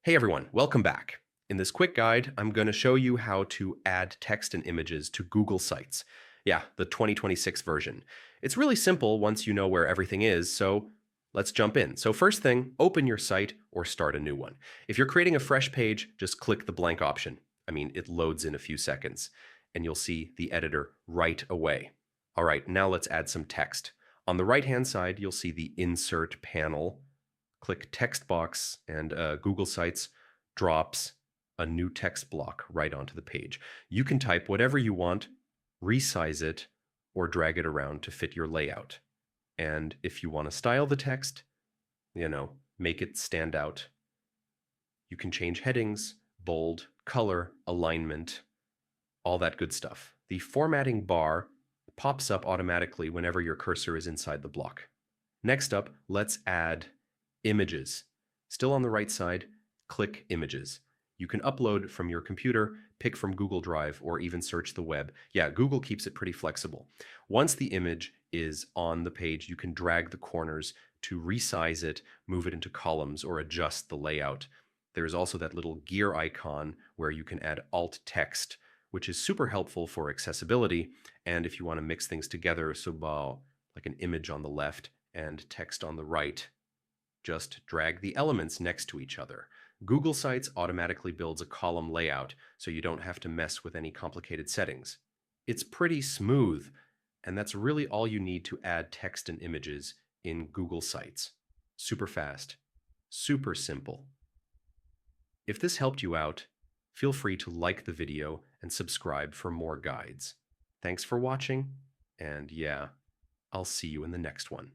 Hey everyone, welcome back. In this quick guide, I'm going to show you how to add text and images to Google Sites. Yeah, the 2026 version. It's really simple once you know where everything is, so let's jump in. So first thing, open your site or start a new one. If you're creating a fresh page, just click the blank option. It loads in a few seconds, and you'll see the editor right away. All right, now let's add some text. On the right-hand side, you'll see the Insert panel. Click text box, and Google Sites drops a new text block right onto the page. You can type whatever you want, resize it, or drag it around to fit your layout. And if you want to style the text, make it stand out, you can change headings, bold, color, alignment, all that good stuff. The formatting bar pops up automatically whenever your cursor is inside the block. Next up, let's add images. Still on the right side, click Images. You can upload from your computer, pick from Google Drive, or even search the web. Yeah, Google keeps it pretty flexible. Once the image is on the page, you can drag the corners to resize it, move it into columns, or adjust the layout. There's also that little gear icon where you can add alt text, which is super helpful for accessibility. And if you want to mix things together, so like an image on the left and text on the right, just drag the elements next to each other. Google Sites automatically builds a column layout, so you don't have to mess with any complicated settings. It's pretty smooth, and that's really all you need to add text and images in Google Sites. Super fast, super simple. If this helped you out, feel free to like the video and subscribe for more guides. Thanks for watching, and yeah, I'll see you in the next one.